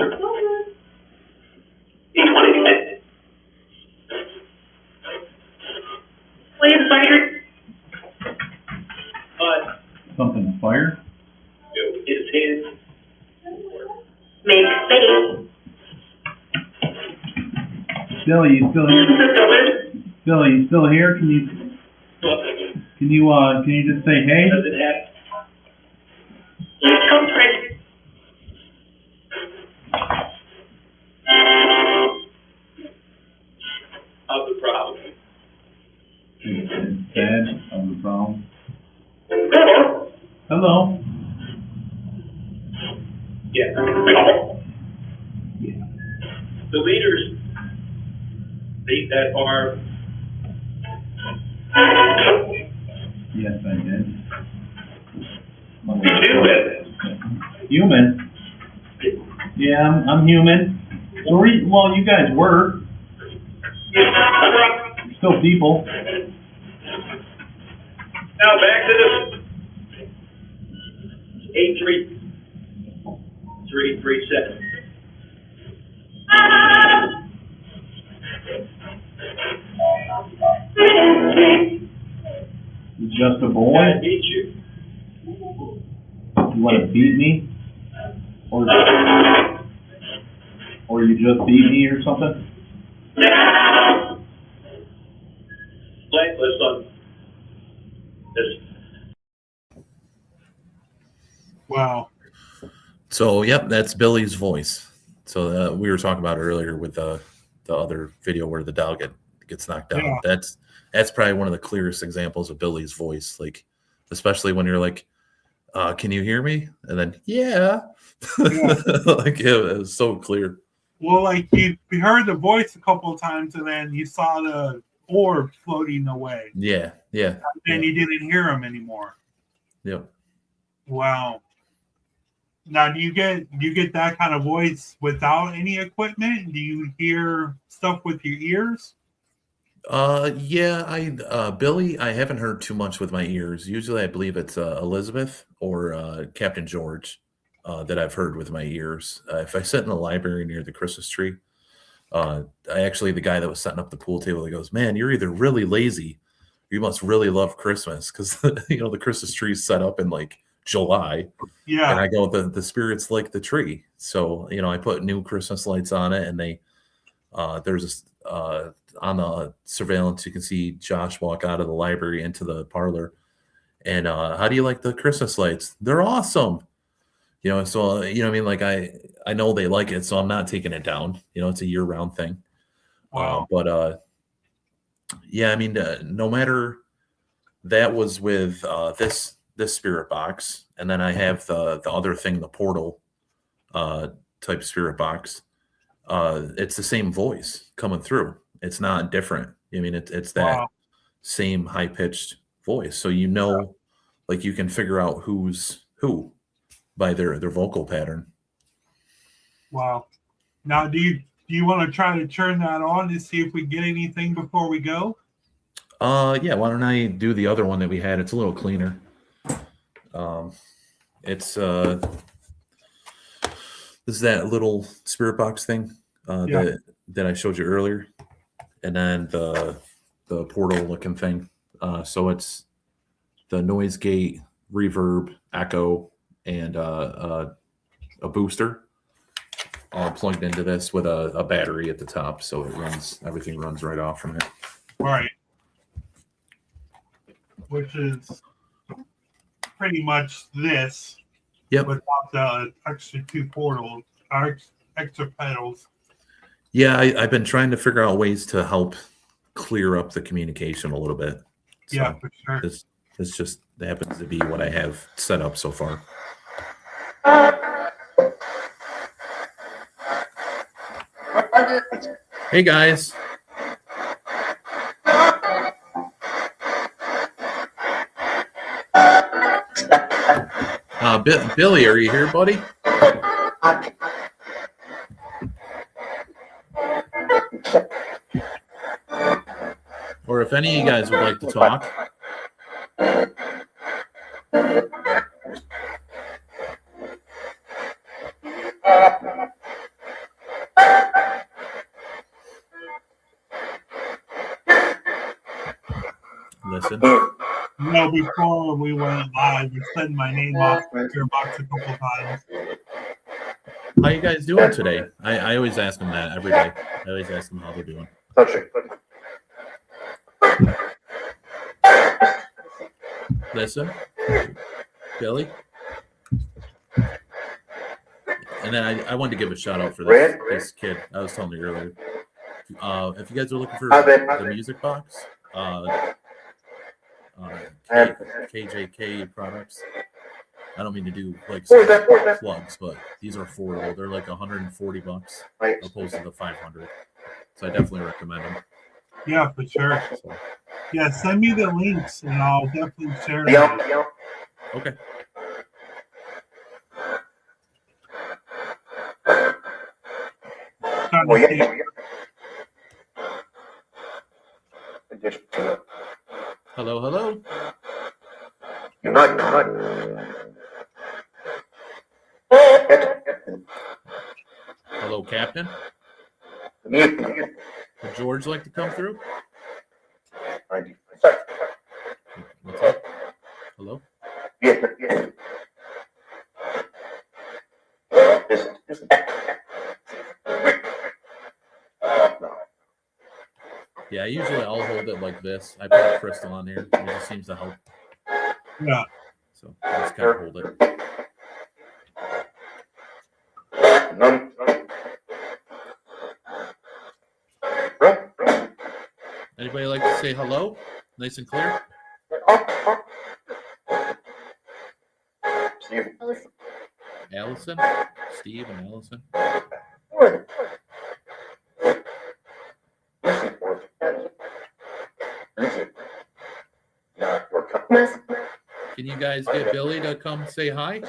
8:20. Please, fighter. Something fire? His hands. Make space. Billy, you still here? Billy, you still here? Can you just say hey? Does it have? Yes, come first. Of the problem. Sad of the problem. Hello? Hello. Yeah. The leaders, that are. Yes, I did. Human. Human? Yeah, I'm human. So well, you guys were. You're still people. Now back to the 83337. You just a boy? I beat you. You want to beat me? Or you just beat me or something? Blankless on this. Wow. So, yep, that's Billy's voice. So we were talking about it earlier with the other video where the dog gets knocked down. Yeah. That's probably one of the clearest examples of Billy's voice. Like, especially when you're like, "Can you hear me?" And then, yeah. Like it was so clear. Well, like you heard the voice a couple of times, and then you saw the orb floating away. Yeah. And then you didn't hear him anymore. Yep. Wow. Now, do you get that kind of voice without any equipment? Do you hear stuff with your ears? Yeah, Billy, I haven't heard too much with my ears. Usually I believe it's Elizabeth or Captain George that I've heard with my ears. If I sit in the library near the Christmas tree, the guy that was setting up the pool table, he goes, "Man, you're either really lazy, or you must really love Christmas," because the Christmas tree is set up in like July. Yeah. And I go, the spirits like the tree. So, I put new Christmas lights on it, and they there's this on the surveillance, you can see Josh walk out of the library into the parlor. And how do you like the Christmas lights? They're awesome. So like I know they like it, so I'm not taking it down. It's a year-round thing. Wow. No matter, that was with this spirit box, and then I have the other thing, the portal type spirit box. It's the same voice coming through. It's not different. It's that same high-pitched voice. So like you can figure out who's who by their vocal pattern. Wow. Now, do you want to try to turn that on to see if we get anything before we go? Yeah. Why don't I do the other one that we had? It's a little cleaner. It's this is that little spirit box thing that I showed you earlier, and then the portal looking thing. So it's the noise gate, reverb, echo, and a booster all plugged into this with a battery at the top, so everything runs right off from it. Right. Which is pretty much this. Yep. Without the extra two portals, extra pedals. Yeah, I've been trying to figure out ways to help clear up the communication a little bit. So Yeah, for sure. This just happens to be what I have set up so far. Hey guys. Billy, are you here, buddy? Or if any of you guys would like to talk. Listen. No, before we went live, you said my name off your box a couple times. How you guys doing today? I always ask them that every day. I always ask them how they're doing. Listen, Billy. And then I wanted to give a shout out for this kid. I was telling you earlier. If you guys are looking for the music box, KJK products. I don't mean to do like plugs, but these are affordable. They're like $140 opposed to the $500. So I definitely recommend them. Yeah, for sure. So, Yeah, send me the links and I'll definitely share them. okay. Hello, hello. Hello, Captain. Would George like to come through? What's up? Hello? Yeah, usually I'll hold it like this. I put a crystal on here. It just seems to help. Yeah. So I just kind of hold it. Anybody like to say hello? Nice and clear? Allison? Steve and Allison? Can you guys get Billy to come say hi?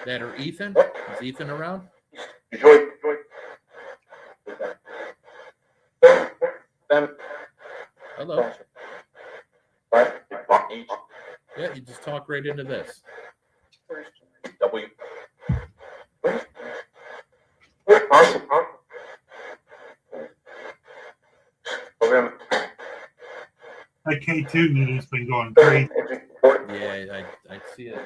That or Ethan? Is Ethan around? Hello. Yeah, you just talk right into this. That K2 news been going crazy. Yeah, I see it.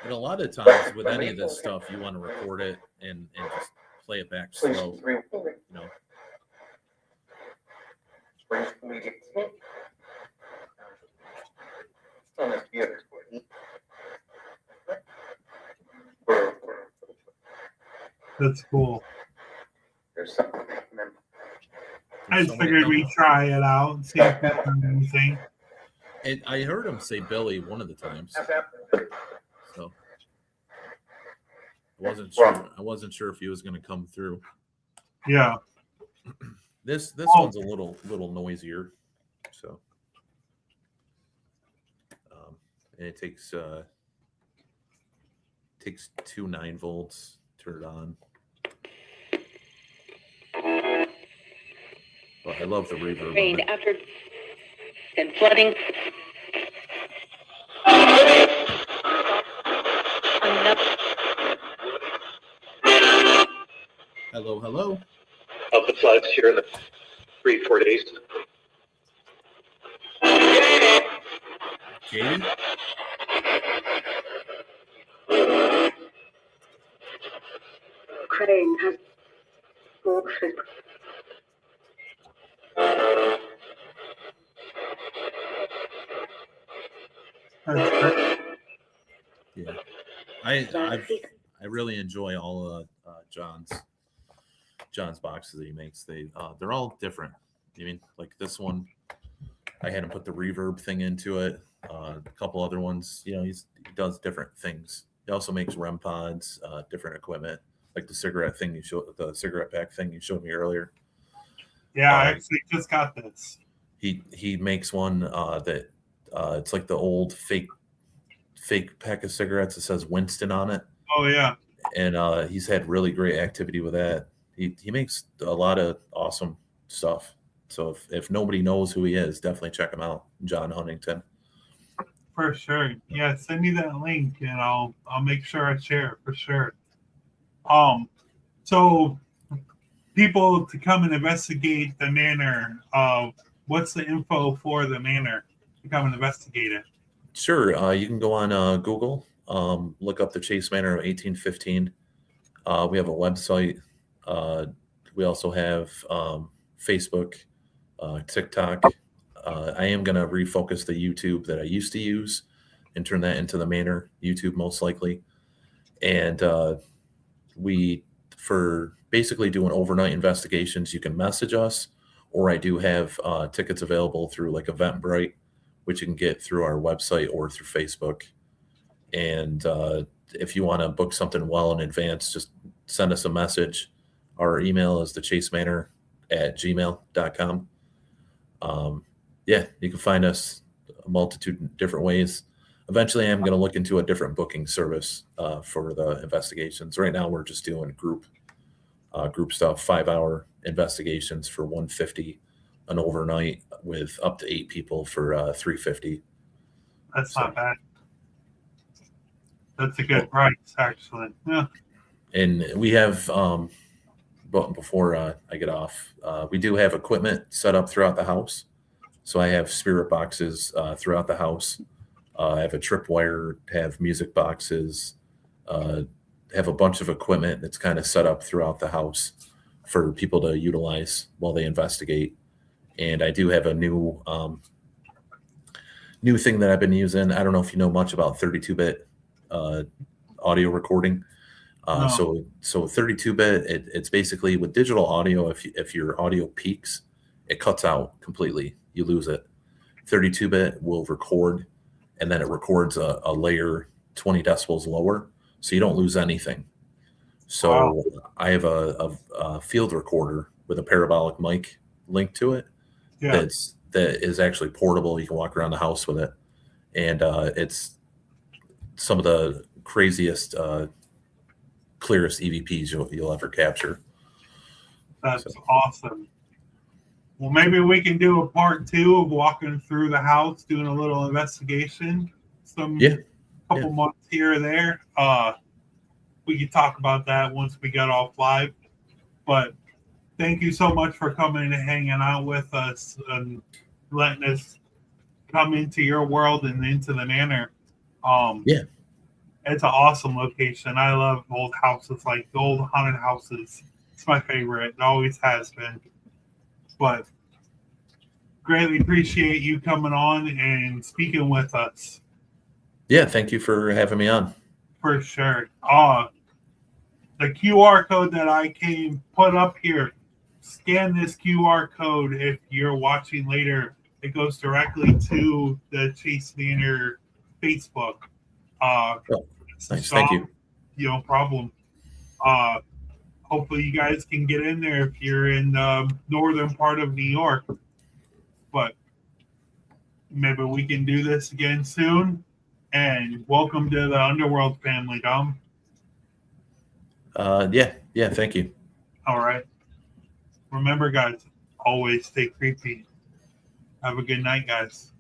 And a lot of times with any of this stuff, you want to record it and just play it back slow. You know. That's cool. I just So figured we'd try it out and see if that's anything. And I heard him say Billy one of the times. So I wasn't sure if he was going to come through. Yeah. This one's a little noisier. So and it takes 2 9-volts. Turn it on. Well, I love the reverb. Rain after and flooding. Hello, hello. Of the floods here in the 3-4 days. Katie? Ukraine has That's great. Yeah, I really enjoy all of John's boxes that he makes. They're all different. I mean, like this one, I had him put the reverb thing into it. A couple other ones, he does different things. He also makes REM pods, different equipment, like the cigarette pack thing you showed me earlier. Yeah, I actually just got this. He makes one that it's like the old fake pack of cigarettes that says Winston on it. Oh yeah. And he's had really great activity with that. He makes a lot of awesome stuff. So if nobody knows who he is, definitely check him out, John Huntington. For sure. Yeah, send me that link and I'll make sure I share it for sure. So people to come and investigate the manor, what's the info for the manor to come and investigate it? Sure. You can go on Google, look up the Chase Manor of 1815. We have a website. We also have Facebook, TikTok. I am going to refocus the YouTube that I used to use and turn that into the Manor YouTube most likely. And for basically doing overnight investigations, you can message us, or I do have tickets available through like Eventbrite, which you can get through our website or through Facebook. And if you want to book something well in advance, just send us a message. Our email is thechasemanor@gmail.com. Yeah, you can find us a multitude of different ways. Eventually, I'm going to look into a different booking service for the investigations. Right now, we're just doing group stuff, 5-hour investigations for $150 an overnight with up to 8 people for $350. That's not bad. That's a good price, actually. Yeah. And we have, but before I get off, we do have equipment set up throughout the house. So I have spirit boxes throughout the house. I have a tripwire, have music boxes, have a bunch of equipment that's kind of set up throughout the house for people to utilize while they investigate. And I do have a new thing that I've been using. I don't know if you know much about 32-bit audio recording. No. So 32-bit, it's basically with digital audio. If your audio peaks, it cuts out completely. You lose it. 32-bit will record, and then it records a layer 20 decibels lower, so you don't lose anything. So Wow. I have a field recorder with a parabolic mic linked to it. Yeah. That is actually portable. You can walk around the house with it, and it's some of the craziest, clearest EVPs you'll ever capture. That's awesome. Well, maybe we can do a part 2 of walking through the house, doing a little investigation. Couple months here or there. We could talk about that once we get off live. But thank you so much for coming and hanging out with us and letting us come into your world and into the manor. It's an awesome location. I love old houses, like the old haunted houses. It's my favorite. It always has been. But greatly appreciate you coming on and speaking with us. Yeah, thank you for having me on. For sure. The QR code that I put up here, scan this QR code if you're watching later. It goes directly to the Chase Manor Facebook. Nice, thank you. No problem. Hopefully you guys can get in there if you're in the northern part of New York. But maybe we can do this again soon. And welcome to the Underworld family, Dom. Yeah, thank you. All right. Remember, guys, always stay creepy. Have a good night, guys.